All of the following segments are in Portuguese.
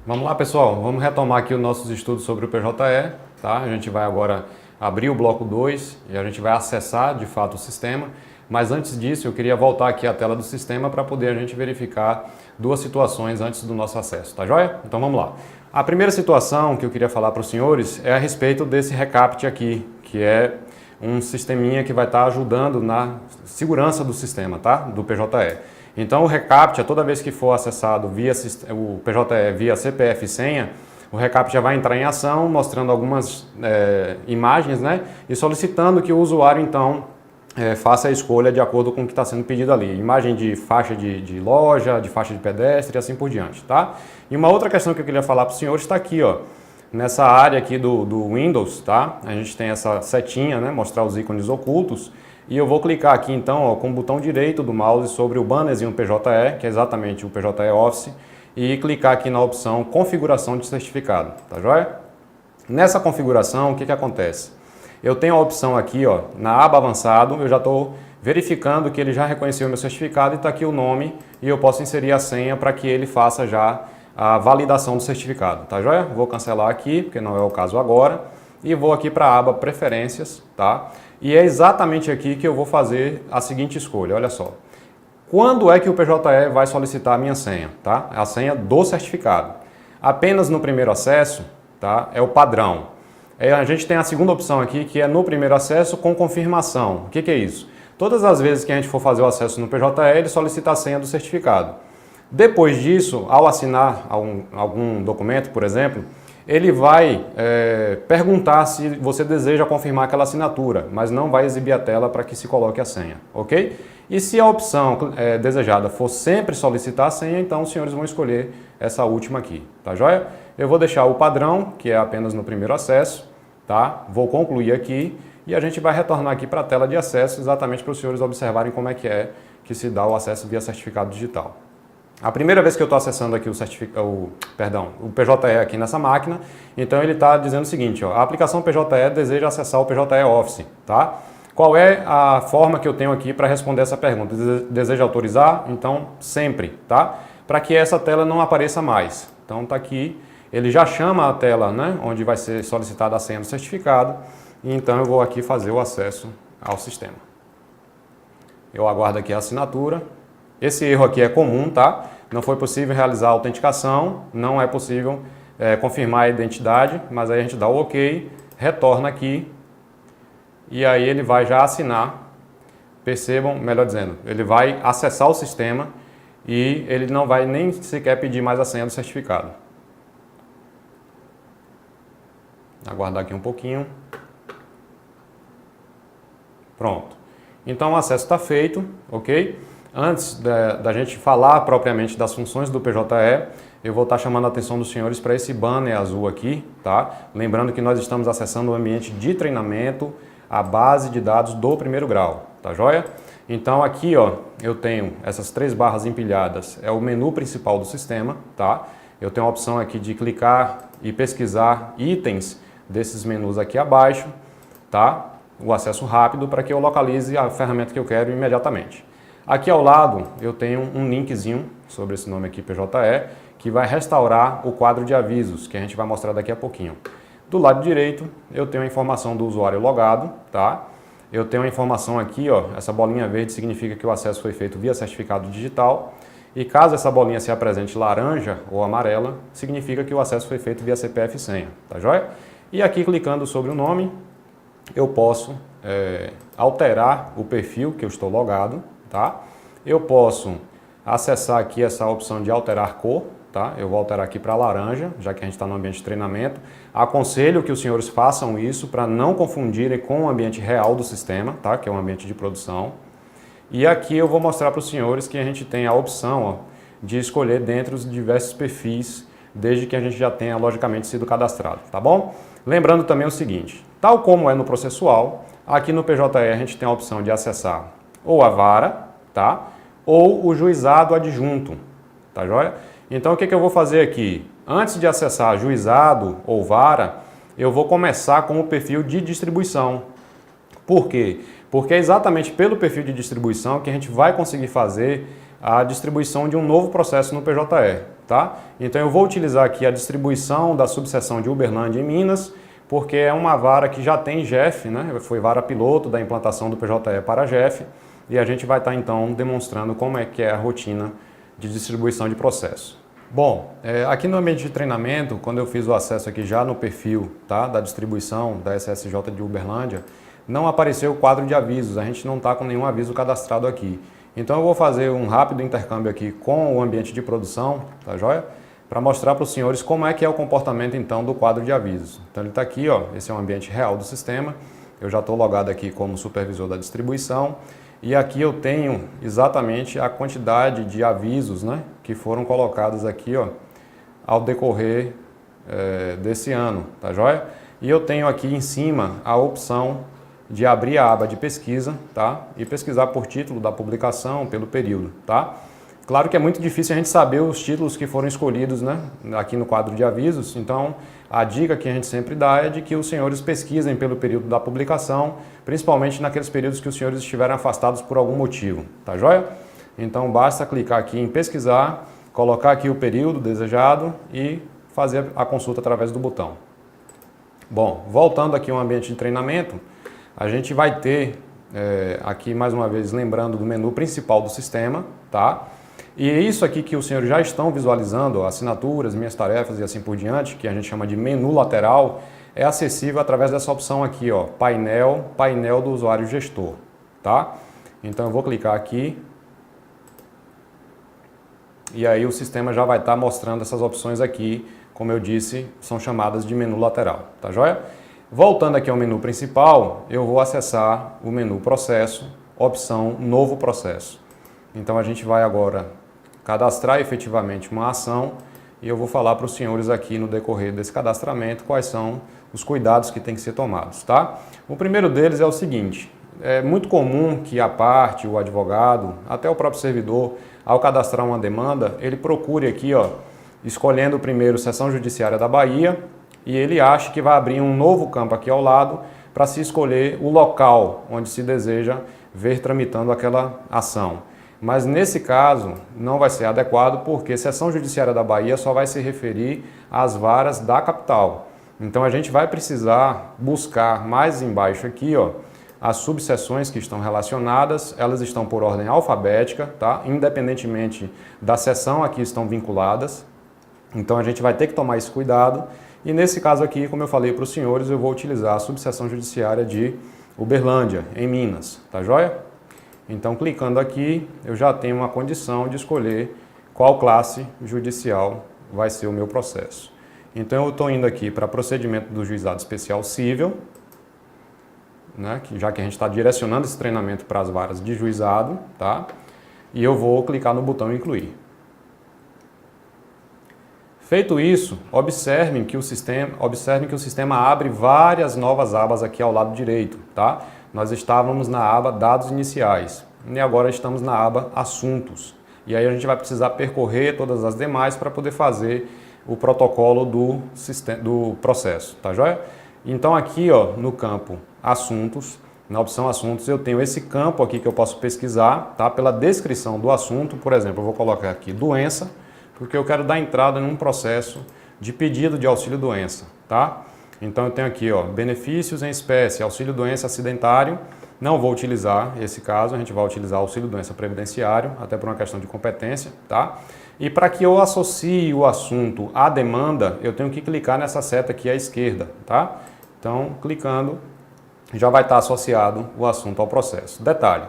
Vamos lá, pessoal, vamos retomar aqui os nossos estudos sobre o PJE, tá? A gente vai agora abrir o bloco 2 e a gente vai acessar de fato o sistema, mas antes disso eu queria voltar aqui à tela do sistema para poder a gente verificar duas situações antes do nosso acesso, tá joia? Então vamos lá. A primeira situação que eu queria falar para os senhores é a respeito desse recapt aqui, que é um sisteminha que vai estar ajudando na segurança do sistema, tá? Do PJE. Então o recapt, toda vez que for acessado via o PJE via CPF e senha, o recapt já vai entrar em ação, mostrando algumas imagens, né? E solicitando que o usuário então faça a escolha de acordo com o que está sendo pedido ali. Imagem de faixa de loja, de faixa de pedestre e assim por diante, tá? E uma outra questão que eu queria falar para os senhores está aqui, ó. Nessa área aqui do Windows, tá? A gente tem essa setinha, né? Mostrar os ícones ocultos. E eu vou clicar aqui então ó, com o botão direito do mouse sobre o bannerzinho PJE, que é exatamente o PJE Office, e clicar aqui na opção configuração de certificado, tá joia? Nessa configuração, o que acontece? Eu tenho a opção aqui, ó, na aba avançado, eu já estou verificando que ele já reconheceu o meu certificado e está aqui o nome e eu posso inserir a senha para que ele faça já a validação do certificado, tá joia? Vou cancelar aqui, porque não é o caso agora, e vou aqui para a aba preferências, tá? E é exatamente aqui que eu vou fazer a seguinte escolha, olha só. Quando é que o PJE vai solicitar a minha senha, tá? A senha do certificado. Apenas no primeiro acesso, tá? É o padrão. A gente tem a segunda opção aqui, que é no primeiro acesso com confirmação. O que é isso? Todas as vezes que a gente for fazer o acesso no PJE, ele solicita a senha do certificado. Depois disso, ao assinar algum documento, por exemplo, ele vai perguntar se você deseja confirmar aquela assinatura, mas não vai exibir a tela para que se coloque a senha, ok? E se a opção desejada for sempre solicitar a senha, então os senhores vão escolher essa última aqui, tá joia? Eu vou deixar o padrão, que é apenas no primeiro acesso, tá? Vou concluir aqui e a gente vai retornar aqui para a tela de acesso, exatamente para os senhores observarem como é que se dá o acesso via certificado digital. A primeira vez que eu estou acessando aqui o PJE aqui nessa máquina, então ele está dizendo o seguinte, ó, a aplicação PJE deseja acessar o PJE Office, tá? Qual é a forma que eu tenho aqui para responder essa pergunta? Deseja autorizar? Então, sempre, tá? Para que essa tela não apareça mais. Então, está aqui, ele já chama a tela, né, onde vai ser solicitada a senha do certificado, e então eu vou aqui fazer o acesso ao sistema. Eu aguardo aqui a assinatura. Esse erro aqui é comum, tá? Não foi possível realizar a autenticação, não é possível confirmar a identidade, mas aí a gente dá o OK, retorna aqui e aí ele vai já assinar. Percebam, melhor dizendo, ele vai acessar o sistema e ele não vai nem sequer pedir mais a senha do certificado. Aguardar aqui um pouquinho. Pronto. Então o acesso está feito, ok? Antes da gente falar propriamente das funções do PJE, eu vou estar chamando a atenção dos senhores para esse banner azul aqui, tá? Lembrando que nós estamos acessando o ambiente de treinamento, a base de dados do primeiro grau, tá joia? Então aqui, ó, eu tenho essas três barras empilhadas, é o menu principal do sistema, tá? Eu tenho a opção aqui de clicar e pesquisar itens desses menus aqui abaixo, tá? O acesso rápido para que eu localize a ferramenta que eu quero imediatamente. Aqui ao lado eu tenho um linkzinho sobre esse nome aqui, PJE, que vai restaurar o quadro de avisos, que a gente vai mostrar daqui a pouquinho. Do lado direito eu tenho a informação do usuário logado, tá? Eu tenho a informação aqui, ó, essa bolinha verde significa que o acesso foi feito via certificado digital. E caso essa bolinha se apresente laranja ou amarela, significa que o acesso foi feito via CPF e senha, tá joia? E aqui clicando sobre o nome, eu posso alterar o perfil que eu estou logado, tá? Eu posso acessar aqui essa opção de alterar cor, tá? Eu vou alterar aqui para laranja, já que a gente está no ambiente de treinamento. Aconselho que os senhores façam isso para não confundirem com o ambiente real do sistema, tá? Que é um ambiente de produção. E aqui eu vou mostrar para os senhores que a gente tem a opção, ó, de escolher dentre os diversos perfis, desde que a gente já tenha logicamente sido cadastrado, tá bom? Lembrando também o seguinte, tal como é no processual, aqui no PJE a gente tem a opção de acessar ou a vara, tá? Ou o juizado adjunto, tá joia? Então o que eu vou fazer aqui? Antes de acessar juizado ou vara, eu vou começar com o perfil de distribuição. Por quê? Porque é exatamente pelo perfil de distribuição que a gente vai conseguir fazer a distribuição de um novo processo no PJE. tá? Então eu vou utilizar aqui a distribuição da subseção de Uberlândia em Minas, porque é uma vara que já tem GEF, né? Foi vara piloto da implantação do PJE para GEF, e a gente vai estar então demonstrando como é que é a rotina de distribuição de processo. Bom, aqui no ambiente de treinamento, quando eu fiz o acesso aqui já no perfil, tá, da distribuição da SSJ de Uberlândia, não apareceu o quadro de avisos, a gente não está com nenhum aviso cadastrado aqui. Então eu vou fazer um rápido intercâmbio aqui com o ambiente de produção, tá joia? Para mostrar para os senhores como é que é o comportamento então do quadro de avisos. Então ele está aqui, ó, esse é o ambiente real do sistema, eu já estou logado aqui como supervisor da distribuição. E aqui eu tenho exatamente a quantidade de avisos, né, que foram colocados aqui, ó, ao decorrer desse ano, tá joia? E eu tenho aqui em cima a opção de abrir a aba de pesquisa, tá? E pesquisar por título da publicação, pelo período, tá? Claro que é muito difícil a gente saber os títulos que foram escolhidos, né, aqui no quadro de avisos, então a dica que a gente sempre dá é de que os senhores pesquisem pelo período da publicação, principalmente naqueles períodos que os senhores estiverem afastados por algum motivo, tá joia? Então basta clicar aqui em pesquisar, colocar aqui o período desejado e fazer a consulta através do botão. Bom, voltando aqui ao ambiente de treinamento, a gente vai ter aqui mais uma vez lembrando do menu principal do sistema, tá? E isso aqui que os senhores já estão visualizando, assinaturas, minhas tarefas e assim por diante, que a gente chama de menu lateral, é acessível através dessa opção aqui, ó, painel do usuário gestor, tá? Então eu vou clicar aqui e aí o sistema já vai estar mostrando essas opções aqui, como eu disse, são chamadas de menu lateral, tá joia? Voltando aqui ao menu principal, eu vou acessar o menu processo, opção novo processo. Então a gente vai agora cadastrar efetivamente uma ação e eu vou falar para os senhores aqui no decorrer desse cadastramento quais são os cuidados que têm que ser tomados, tá? O primeiro deles é o seguinte, é muito comum que a parte, o advogado, até o próprio servidor, ao cadastrar uma demanda, ele procure aqui, ó, escolhendo primeiro Seção Judiciária da Bahia e ele acha que vai abrir um novo campo aqui ao lado para se escolher o local onde se deseja ver tramitando aquela ação. Mas nesse caso não vai ser adequado porque Seção Judiciária da Bahia só vai se referir às varas da capital. Então a gente vai precisar buscar mais embaixo aqui, ó, as subseções que estão relacionadas, elas estão por ordem alfabética, tá? Independentemente da seção aqui estão vinculadas. Então a gente vai ter que tomar esse cuidado. E nesse caso aqui, como eu falei para os senhores, eu vou utilizar a subseção judiciária de Uberlândia, em Minas, tá joia? Então, clicando aqui, eu já tenho uma condição de escolher qual classe judicial vai ser o meu processo. Então, eu estou indo aqui para procedimento do juizado especial cível, né, já que a gente está direcionando esse treinamento para as varas de juizado, tá? E eu vou clicar no botão incluir. Feito isso, observem que o sistema abre várias novas abas aqui ao lado direito, tá? Nós estávamos na aba Dados Iniciais e agora estamos na aba Assuntos. E aí a gente vai precisar percorrer todas as demais para poder fazer o protocolo do processo, tá joia? Então aqui, ó, no campo Assuntos, na opção Assuntos, eu tenho esse campo aqui que eu posso pesquisar, tá? Pela descrição do assunto, por exemplo, eu vou colocar aqui doença, porque eu quero dar entrada num processo de pedido de auxílio-doença, tá? Então eu tenho aqui, ó, benefícios em espécie, auxílio-doença acidentário, não vou utilizar esse caso, a gente vai utilizar auxílio-doença previdenciário, até por uma questão de competência, tá? E para que eu associe o assunto à demanda, eu tenho que clicar nessa seta aqui à esquerda, tá? Então, clicando, já vai estar associado o assunto ao processo. Detalhe,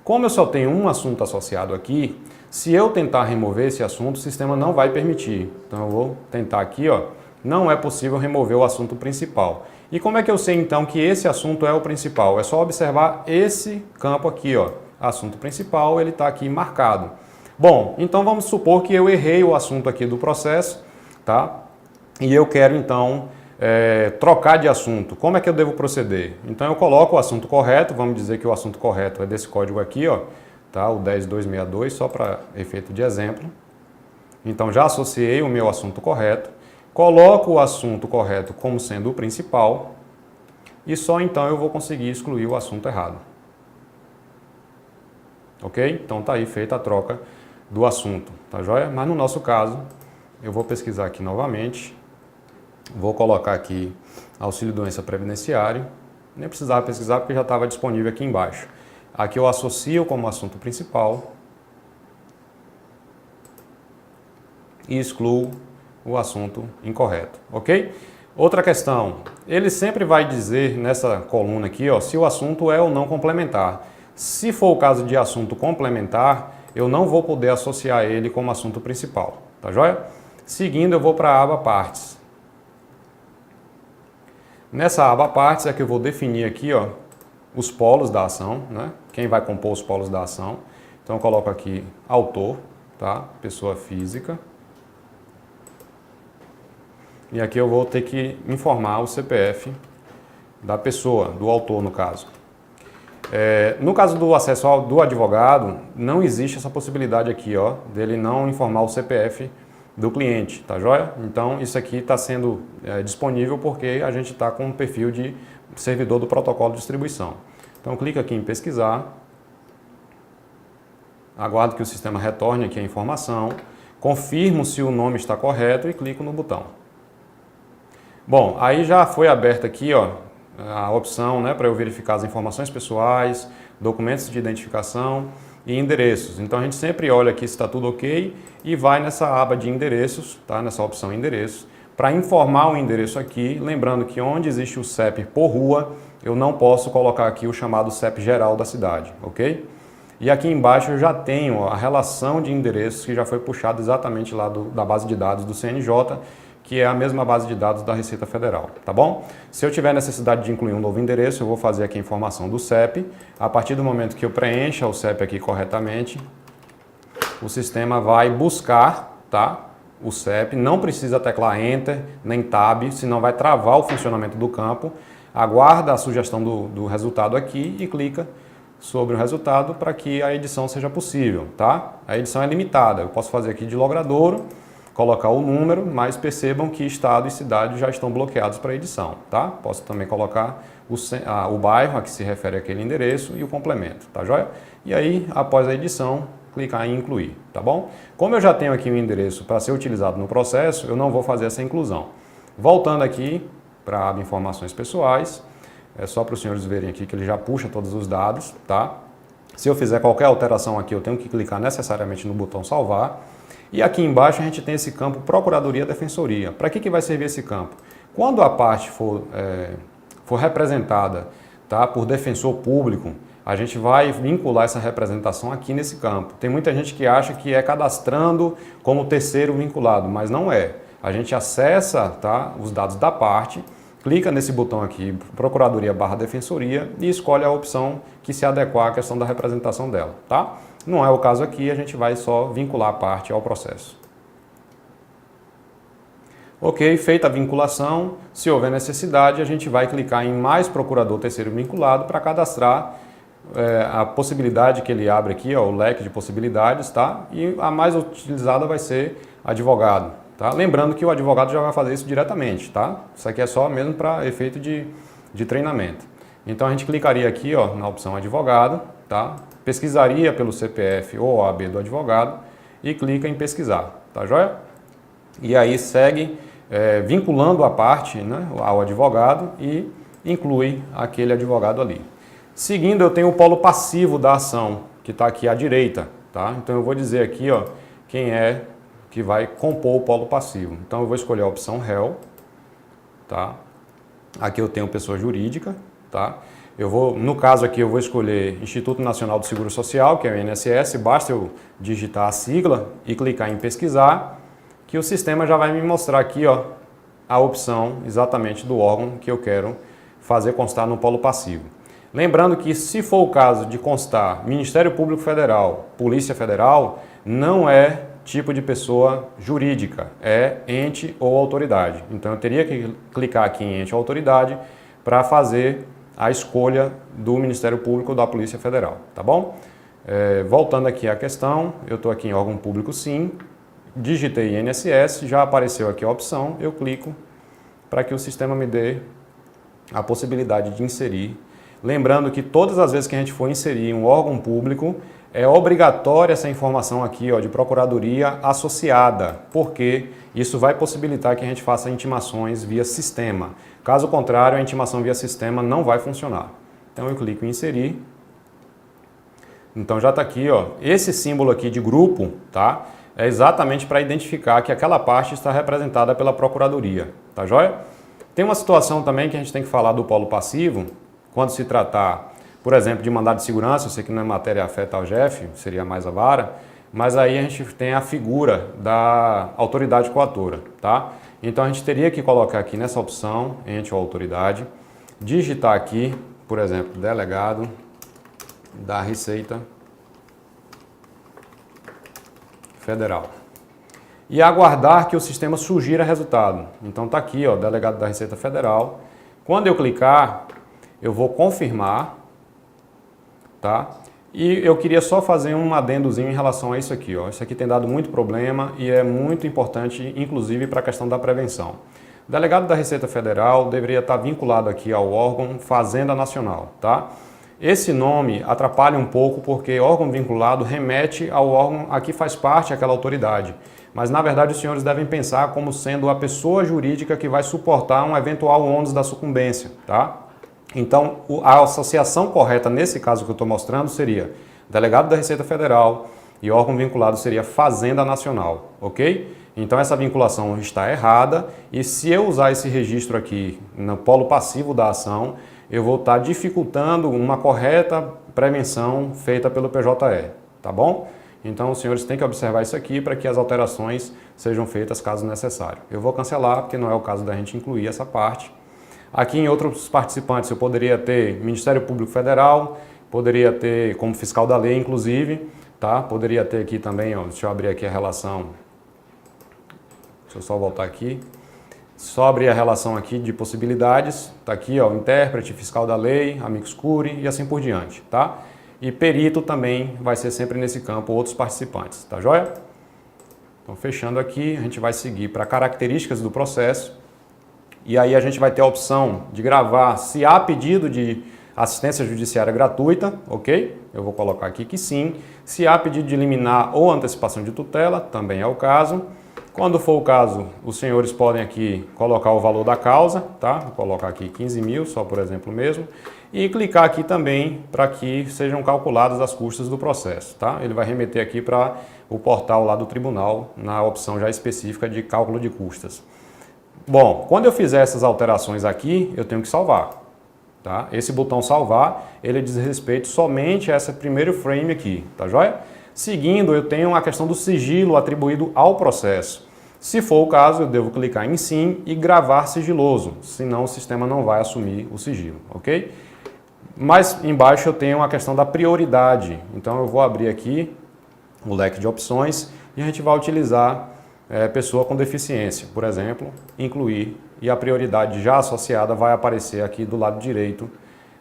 como eu só tenho um assunto associado aqui, se eu tentar remover esse assunto, o sistema não vai permitir. Então eu vou tentar aqui, ó, não é possível remover o assunto principal. E como é que eu sei então que esse assunto é o principal? É só observar esse campo aqui, ó, assunto principal, ele está aqui marcado. Bom, então vamos supor que eu errei o assunto aqui do processo, tá? E eu quero então trocar de assunto. Como é que eu devo proceder? Então eu coloco o assunto correto, vamos dizer que o assunto correto é desse código aqui, ó, tá? O 10262, só para efeito de exemplo. Então já associei o meu assunto correto, coloco o assunto correto como sendo o principal e só então eu vou conseguir excluir o assunto errado. Ok? Então tá aí feita a troca do assunto, tá joia? Mas no nosso caso, eu vou pesquisar aqui novamente, vou colocar aqui auxílio doença previdenciário, nem precisava pesquisar porque já estava disponível aqui embaixo. Aqui eu associo como assunto principal e excluo o assunto incorreto, ok? Outra questão, ele sempre vai dizer nessa coluna aqui, ó, se o assunto é ou não complementar. Se for o caso de assunto complementar, eu não vou poder associar ele como assunto principal, tá joia? Seguindo, eu vou para a aba partes. Nessa aba partes é que eu vou definir aqui, ó, os polos da ação, né? Quem vai compor os polos da ação. Então eu coloco aqui autor, tá? Pessoa física. E aqui eu vou ter que informar o CPF da pessoa, do autor no caso. No caso do acesso do advogado, não existe essa possibilidade aqui, ó, dele não informar o CPF do cliente, tá joia? Então isso aqui está sendo disponível porque a gente está com um perfil de servidor do protocolo de distribuição. Então clica aqui em pesquisar, aguardo que o sistema retorne aqui a informação, confirmo se o nome está correto e clico no botão. Bom, aí já foi aberta aqui, ó, a opção, né, para eu verificar as informações pessoais, documentos de identificação e endereços. Então a gente sempre olha aqui se está tudo ok e vai nessa aba de endereços, tá? Nessa opção endereços, para informar o endereço aqui, lembrando que onde existe o CEP por rua, eu não posso colocar aqui o chamado CEP geral da cidade, ok? E aqui embaixo eu já tenho a relação de endereços que já foi puxada exatamente lá da base de dados do CNJ, que é a mesma base de dados da Receita Federal, tá bom? Se eu tiver necessidade de incluir um novo endereço, eu vou fazer aqui a informação do CEP. A partir do momento que eu preencha o CEP aqui corretamente, o sistema vai buscar, tá, o CEP, não precisa teclar Enter nem Tab, senão vai travar o funcionamento do campo. Aguarda a sugestão do resultado aqui e clica sobre o resultado para que a edição seja possível, tá? A edição é limitada, eu posso fazer aqui de logradouro, colocar o número, mas percebam que estado e cidade já estão bloqueados para edição, tá? Posso também colocar o bairro a que se refere àquele endereço e o complemento, tá joia? E aí, após a edição, clicar em incluir, tá bom? Como eu já tenho aqui um endereço para ser utilizado no processo, eu não vou fazer essa inclusão. Voltando aqui para a aba informações pessoais, é só para os senhores verem aqui que ele já puxa todos os dados, tá? Se eu fizer qualquer alteração aqui, eu tenho que clicar necessariamente no botão salvar. E aqui embaixo a gente tem esse campo Procuradoria-Defensoria. Para que vai servir esse campo? Quando a parte for representada, tá, por defensor público, a gente vai vincular essa representação aqui nesse campo. Tem muita gente que acha que é cadastrando como terceiro vinculado, mas não é. A gente acessa, tá, os dados da parte, clica nesse botão aqui, Procuradoria/Defensoria, e escolhe a opção que se adequar à questão da representação dela, tá? Não é o caso aqui, a gente vai só vincular a parte ao processo. Ok, feita a vinculação, se houver necessidade, a gente vai clicar em mais procurador terceiro vinculado para cadastrar a possibilidade que ele abre aqui, ó, o leque de possibilidades, tá? E a mais utilizada vai ser advogado, tá? Lembrando que o advogado já vai fazer isso diretamente, tá? Isso aqui é só mesmo para efeito de treinamento. Então a gente clicaria aqui, ó, na opção advogado, tá? Pesquisaria pelo CPF ou OAB do advogado e clica em pesquisar, tá joia? E aí segue vinculando a parte, né, ao advogado e inclui aquele advogado ali. Seguindo, eu tenho o polo passivo da ação, que está aqui à direita, tá? Então eu vou dizer aqui, ó, quem é que vai compor o polo passivo. Então eu vou escolher a opção réu, tá? Aqui eu tenho pessoa jurídica, tá? No caso aqui eu vou escolher Instituto Nacional do Seguro Social, que é o INSS, basta eu digitar a sigla e clicar em pesquisar, que o sistema já vai me mostrar aqui, ó, a opção exatamente do órgão que eu quero fazer constar no polo passivo. Lembrando que se for o caso de constar Ministério Público Federal, Polícia Federal, não é tipo de pessoa jurídica, é ente ou autoridade. Então eu teria que clicar aqui em ente ou autoridade para fazer a escolha do Ministério Público ou da Polícia Federal, tá bom? Voltando aqui à questão, eu estou aqui em órgão público sim, digitei INSS, já apareceu aqui a opção, eu clico para que o sistema me dê a possibilidade de inserir Lembrando que todas as vezes que a gente for inserir um órgão público, é obrigatória essa informação aqui, ó, de procuradoria associada, porque isso vai possibilitar que a gente faça intimações via sistema. Caso contrário, a intimação via sistema não vai funcionar. Então eu clico em inserir. Então já está aqui, ó, esse símbolo aqui de grupo, tá? É exatamente para identificar que aquela parte está representada pela procuradoria, tá joia? Tem uma situação também que a gente tem que falar do polo passivo, quando se tratar, por exemplo, de mandado de segurança. Eu sei que na matéria afeta ao GEF, seria mais a vara, mas aí a gente tem a figura da autoridade coatora, tá? Então a gente teria que colocar aqui nessa opção, ente ou autoridade, digitar aqui, por exemplo, delegado da Receita Federal e aguardar que o sistema sugira resultado. Então tá aqui, ó, delegado da Receita Federal. Quando eu clicar, eu vou confirmar, tá? E eu queria só fazer um adendozinho em relação a isso aqui, ó. Isso aqui tem dado muito problema e é muito importante, inclusive, para a questão da prevenção. O delegado da Receita Federal deveria estar vinculado aqui ao órgão Fazenda Nacional, tá? Esse nome atrapalha um pouco porque órgão vinculado remete ao órgão a que faz parte aquela autoridade. Mas, na verdade, os senhores devem pensar como sendo a pessoa jurídica que vai suportar um eventual ônus da sucumbência, tá? Então, a associação correta nesse caso que eu estou mostrando seria delegado da Receita Federal e órgão vinculado seria Fazenda Nacional, ok? Então, essa vinculação está errada e se eu usar esse registro aqui no polo passivo da ação, eu vou estar dificultando uma correta prevenção feita pelo PJE, tá bom? Então, os senhores têm que observar isso aqui para que as alterações sejam feitas caso necessário. Eu vou cancelar porque não é o caso da gente incluir essa parte. Aqui em outros participantes eu poderia ter Ministério Público Federal, poderia ter como fiscal da lei, inclusive, tá? Poderia ter aqui também, ó, deixa eu abrir aqui a relação, deixa eu só voltar aqui, só abrir a relação aqui de possibilidades, tá aqui, ó, intérprete, fiscal da lei, amicus curiae e assim por diante, tá? E perito também vai ser sempre nesse campo outros participantes, tá joia? Então, fechando aqui, a gente vai seguir para características do processo. E aí a gente vai ter a opção de gravar se há pedido de assistência judiciária gratuita, ok? Eu vou colocar aqui que sim. Se há pedido de liminar ou antecipação de tutela, também é o caso. Quando for o caso, os senhores podem aqui colocar o valor da causa, tá? Vou colocar aqui 15 mil, só por exemplo mesmo. E clicar aqui também para que sejam calculadas as custas do processo, tá? Ele vai remeter aqui para o portal lá do tribunal, na opção já específica de cálculo de custas. Bom, quando eu fizer essas alterações aqui, eu tenho que salvar, tá? Esse botão salvar, ele diz respeito somente a esse primeiro frame aqui, tá joia? Seguindo, eu tenho a questão do sigilo atribuído ao processo. Se for o caso, eu devo clicar em sim e gravar sigiloso, senão o sistema não vai assumir o sigilo, ok? Mais embaixo eu tenho a questão da prioridade, então eu vou abrir aqui o leque de opções e a gente vai utilizar pessoa com deficiência, por exemplo, incluir, e a prioridade já associada vai aparecer aqui do lado direito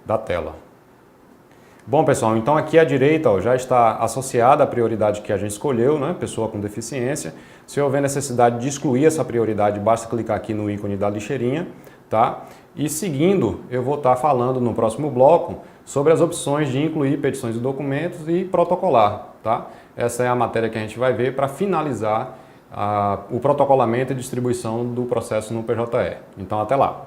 da tela. Bom, pessoal, então aqui à direita, ó, já está associada a prioridade que a gente escolheu, né? Pessoa com deficiência. Se houver necessidade de excluir essa prioridade, basta clicar aqui no ícone da lixeirinha, tá? E seguindo, eu vou estar falando no próximo bloco sobre as opções de incluir petições e documentos e protocolar, tá? Essa é a matéria que a gente vai ver para finalizar o protocolamento e distribuição do processo no PJE. Então, até lá!